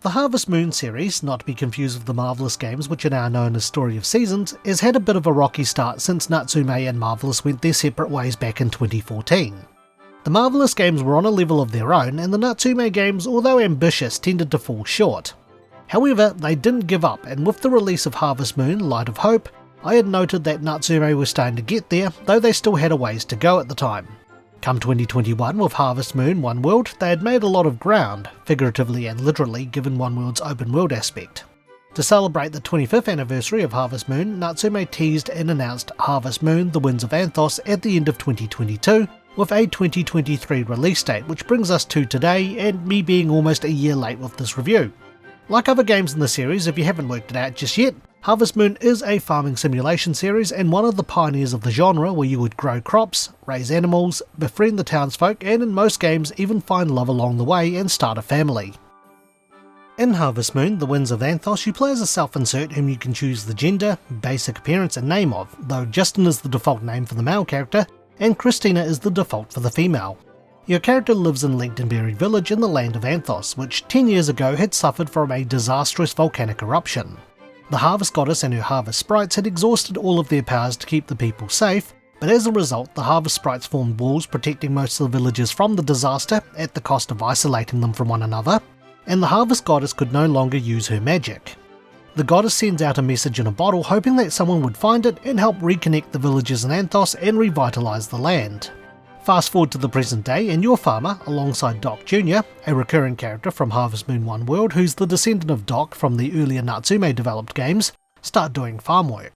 The Harvest Moon series, not to be confused with the Marvelous games which are now known as Story of Seasons, has had a bit of a rocky start since Natsume and Marvelous went their separate ways back in 2014. The Marvelous games were on a level of their own, and the Natsume games, although ambitious, tended to fall short. However, they didn't give up, and with the release of Harvest Moon: Light of Hope, I had noted that Natsume was starting to get there, though they still had a ways to go at the time. Come 2021, with Harvest Moon: One World, they had made a lot of ground, figuratively and literally, given One World's open world aspect. To celebrate the 25th anniversary of Harvest Moon, Natsume teased and announced Harvest Moon: The Winds of Anthos at the end of 2022, with a 2023 release date, which brings us to today, and me being almost a year late with this review. Like other games in the series, if you haven't worked it out just yet, Harvest Moon is a farming simulation series and one of the pioneers of the genre, where you would grow crops, raise animals, befriend the townsfolk, and in most games even find love along the way and start a family. In Harvest Moon: The Winds of Anthos, you play as a self-insert whom you can choose the gender, basic appearance and name of, though Justin is the default name for the male character, and Christina is the default for the female. Your character lives in Linked and Buried Village in the land of Anthos, which 10 years ago had suffered from a disastrous volcanic eruption. The Harvest Goddess and her Harvest Sprites had exhausted all of their powers to keep the people safe, but as a result the Harvest Sprites formed walls protecting most of the villagers from the disaster at the cost of isolating them from one another, and the Harvest Goddess could no longer use her magic. The goddess sends out a message in a bottle hoping that someone would find it and help reconnect the villagers in Anthos and revitalise the land. Fast forward to the present day, and your farmer, alongside Doc Jr., a recurring character from Harvest Moon: One World who's the descendant of Doc from the earlier Natsume developed games, start doing farm work.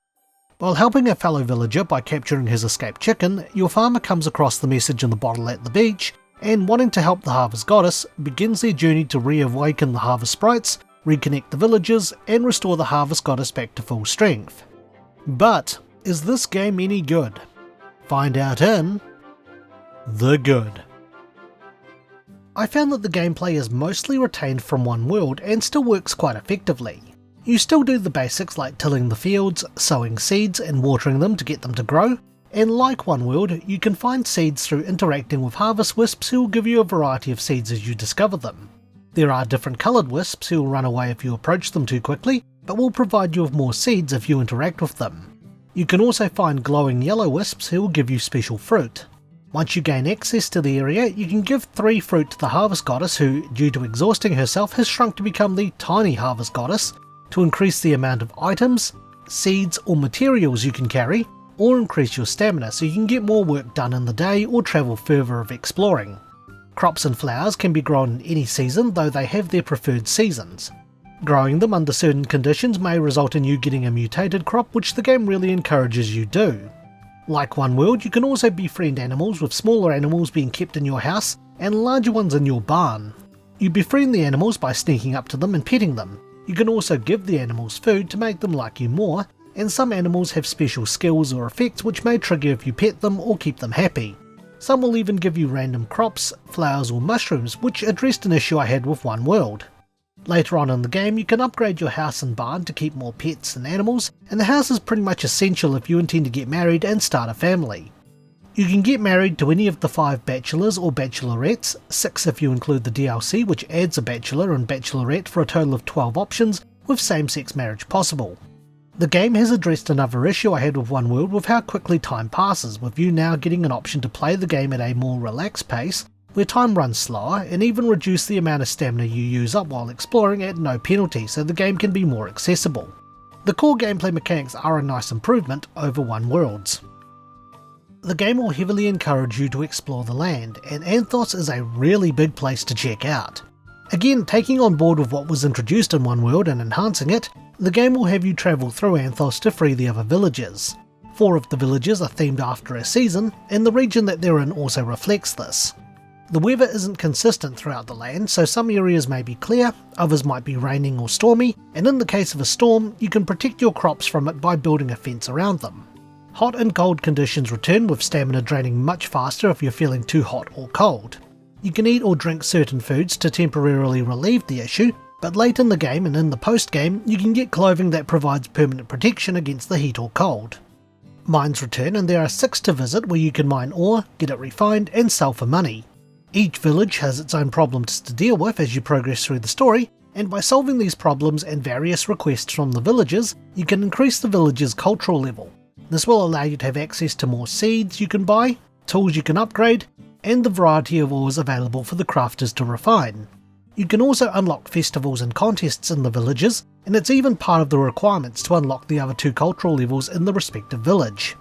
While helping a fellow villager by capturing his escaped chicken, your farmer comes across the message in the bottle at the beach, and wanting to help the Harvest Goddess, begins their journey to reawaken the Harvest Sprites, reconnect the villagers, and restore the Harvest Goddess back to full strength. But is this game any good? Find out in The Good. I found that the gameplay is mostly retained from One World and still works quite effectively. You still do the basics like tilling the fields, sowing seeds and watering them to get them to grow, and like One World, you can find seeds through interacting with harvest wisps who will give you a variety of seeds as you discover them. There are different coloured wisps who will run away if you approach them too quickly, but will provide you with more seeds if you interact with them. You can also find glowing yellow wisps who will give you special fruit. Once you gain access to the area, you can give 3 fruit to the Harvest Goddess who, due to exhausting herself, has shrunk to become the Tiny Harvest Goddess, to increase the amount of items, seeds or materials you can carry, or increase your stamina so you can get more work done in the day or travel further of exploring. Crops and flowers can be grown in any season, though they have their preferred seasons. Growing them under certain conditions may result in you getting a mutated crop, which the game really encourages you do. Like One World, you can also befriend animals, with smaller animals being kept in your house and larger ones in your barn. You befriend the animals by sneaking up to them and petting them. You can also give the animals food to make them like you more, and some animals have special skills or effects which may trigger if you pet them or keep them happy. Some will even give you random crops, flowers or mushrooms, which addressed an issue I had with One World. Later on in the game, you can upgrade your house and barn to keep more pets and animals, and the house is pretty much essential if you intend to get married and start a family. You can get married to any of the 5 bachelors or bachelorettes, 6 if you include the DLC which adds a bachelor and bachelorette for a total of 12 options, with same-sex marriage possible. The game has addressed another issue I had with One World with how quickly time passes, with you now getting an option to play the game at a more relaxed pace, where time runs slower, and even reduce the amount of stamina you use up while exploring at no penalty so the game can be more accessible. The core gameplay mechanics are a nice improvement over One World's. The game will heavily encourage you to explore the land, and Anthos is a really big place to check out. Again, taking on board with what was introduced in One World and enhancing it, the game will have you travel through Anthos to free the other villages. 4 of the villages are themed after a season, and the region that they're in also reflects this. The weather isn't consistent throughout the land, so some areas may be clear, others might be raining or stormy, and in the case of a storm, you can protect your crops from it by building a fence around them. Hot and cold conditions return, with stamina draining much faster if you're feeling too hot or cold. You can eat or drink certain foods to temporarily relieve the issue, but late in the game and in the post-game, you can get clothing that provides permanent protection against the heat or cold. Mines return, and there are 6 to visit where you can mine ore, get it refined, and sell for money. Each village has its own problems to deal with as you progress through the story, and by solving these problems and various requests from the villagers, you can increase the village's cultural level. This will allow you to have access to more seeds you can buy, tools you can upgrade, and the variety of ores available for the crafters to refine. You can also unlock festivals and contests in the villages, and it's even part of the requirements to unlock the other 2 cultural levels in the respective village.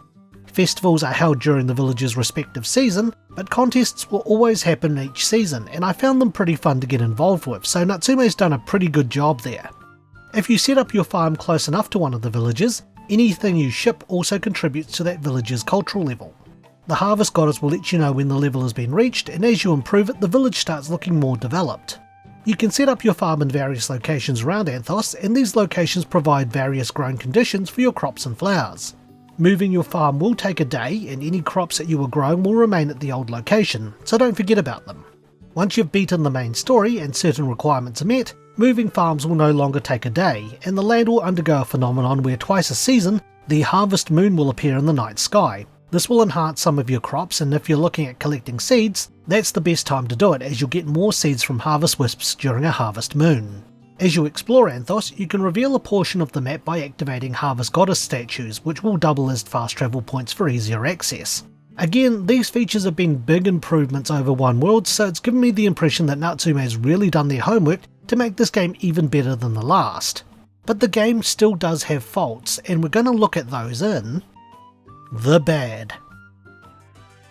Festivals are held during the village's respective season, but contests will always happen each season, and I found them pretty fun to get involved with, so Natsume's done a pretty good job there. If you set up your farm close enough to one of the villages, anything you ship also contributes to that village's cultural level. The Harvest Goddess will let you know when the level has been reached, and as you improve it, the village starts looking more developed. You can set up your farm in various locations around Anthos, and these locations provide various growing conditions for your crops and flowers. Moving your farm will take a day, and any crops that you were growing will remain at the old location, so don't forget about them. Once you've beaten the main story and certain requirements are met, moving farms will no longer take a day, and the land will undergo a phenomenon where twice a season, the harvest moon will appear in the night sky. This will enhance some of your crops, and if you're looking at collecting seeds, that's the best time to do it, as you'll get more seeds from harvest wisps during a harvest moon. As you explore Anthos, you can reveal a portion of the map by activating Harvest Goddess statues, which will double as fast travel points for easier access. Again, these features have been big improvements over One World, so it's given me the impression that Natsume has really done their homework to make this game even better than the last. But the game still does have faults, and we're going to look at those in the bad.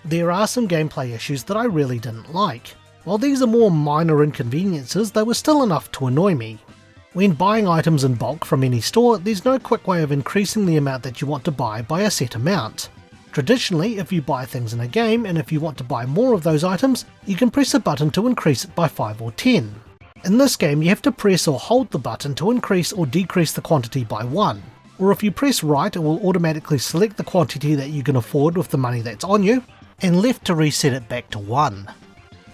There are some gameplay issues that I really didn't like. While these are more minor inconveniences, they were still enough to annoy me. When buying items in bulk from any store, there's no quick way of increasing the amount that you want to buy by a set amount. Traditionally, if you buy things in a game, and if you want to buy more of those items, you can press a button to increase it by 5 or 10. In this game, you have to press or hold the button to increase or decrease the quantity by 1. Or if you press right, it will automatically select the quantity that you can afford with the money that's on you, and left to reset it back to 1.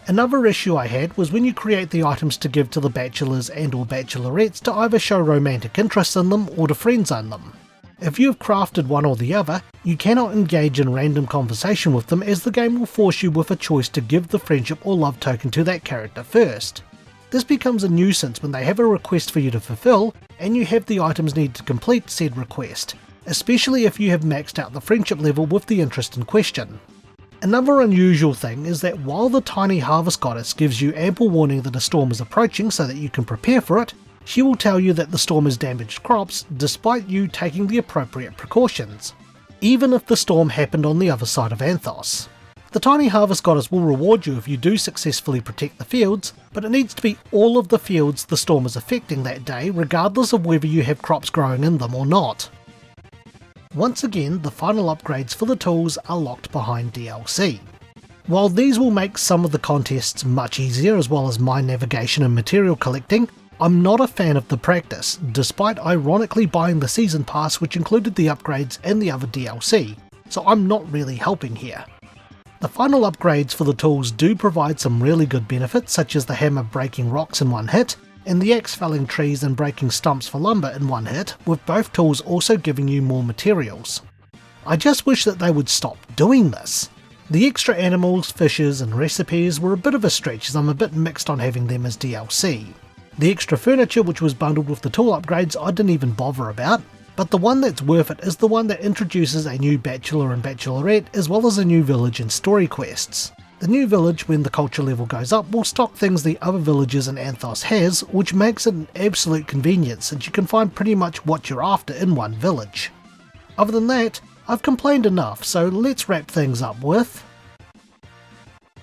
Another issue I had was when you create the items to give to the bachelors and or bachelorettes to either show romantic interest in them or to friendzone them. If you have crafted one or the other, you cannot engage in random conversation with them, as the game will force you with a choice to give the friendship or love token to that character first. This becomes a nuisance when they have a request for you to fulfill, and you have the items needed to complete said request, especially if you have maxed out the friendship level with the interest in question. Another unusual thing is that while the tiny Harvest Goddess gives you ample warning that a storm is approaching so that you can prepare for it, she will tell you that the storm has damaged crops despite you taking the appropriate precautions, even if the storm happened on the other side of Anthos. The tiny Harvest Goddess will reward you if you do successfully protect the fields, but it needs to be all of the fields the storm is affecting that day, regardless of whether you have crops growing in them or not. Once again, the final upgrades for the tools are locked behind DLC. While these will make some of the contests much easier, as well as mine navigation and material collecting, I'm not a fan of the practice, despite ironically buying the Season Pass, which included the upgrades and the other DLC, so I'm not really helping here. The final upgrades for the tools do provide some really good benefits, such as the hammer breaking rocks in one hit, and the axe felling trees and breaking stumps for lumber in one hit, with both tools also giving you more materials. I just wish that they would stop doing this. The extra animals, fishes and recipes were a bit of a stretch, as I'm a bit mixed on having them as DLC. The extra furniture, which was bundled with the tool upgrades, I didn't even bother about, but the one that's worth it is the one that introduces a new bachelor and bachelorette, as well as a new village and story quests. The new village, when the culture level goes up, will stock things the other villages in Anthos has, which makes it an absolute convenience since you can find pretty much what you're after in one village. Other than that, I've complained enough, so let's wrap things up with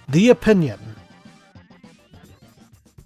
the opinion.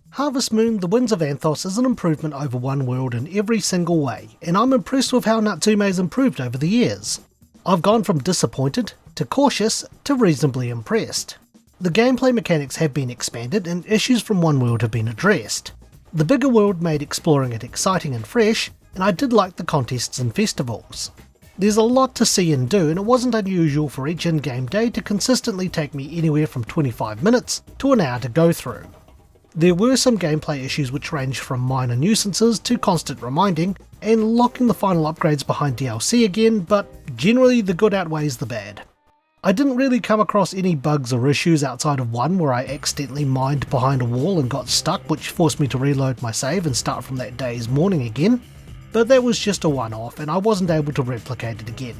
Harvest Moon: The Winds of Anthos is an improvement over One World in every single way, and I'm impressed with how Natsume has improved over the years. I've gone from disappointed, to cautious, to reasonably impressed. The gameplay mechanics have been expanded and issues from One World have been addressed. The bigger world made exploring it exciting and fresh, and I did like the contests and festivals. There's a lot to see and do, and it wasn't unusual for each in-game day to consistently take me anywhere from 25 minutes to an hour to go through. There were some gameplay issues which ranged from minor nuisances to constant reminding, and locking the final upgrades behind DLC again, but generally the good outweighs the bad. I didn't really come across any bugs or issues outside of one where I accidentally mined behind a wall and got stuck, which forced me to reload my save and start from that day's morning again, but that was just a one-off and I wasn't able to replicate it again.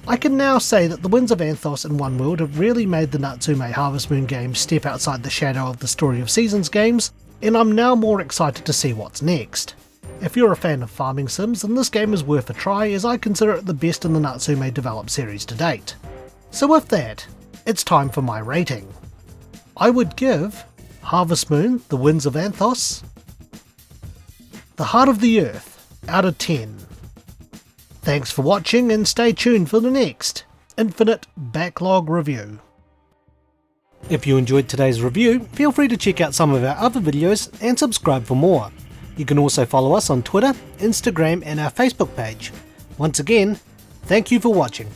I can now say that the Winds of Anthos and One World have really made the Natsume Harvest Moon games step outside the shadow of the Story of Seasons games, and I'm now more excited to see what's next. If you're a fan of farming sims, then this game is worth a try, as I consider it the best in the Natsume developed series to date. So with that, it's time for my rating. I would give Harvest Moon, The Winds of Anthos, The Heart of the Earth out of 10. Thanks for watching and stay tuned for the next Infinite Backlog review. If you enjoyed today's review, feel free to check out some of our other videos and subscribe for more. You can also follow us on Twitter, Instagram and our Facebook page. Once again, thank you for watching.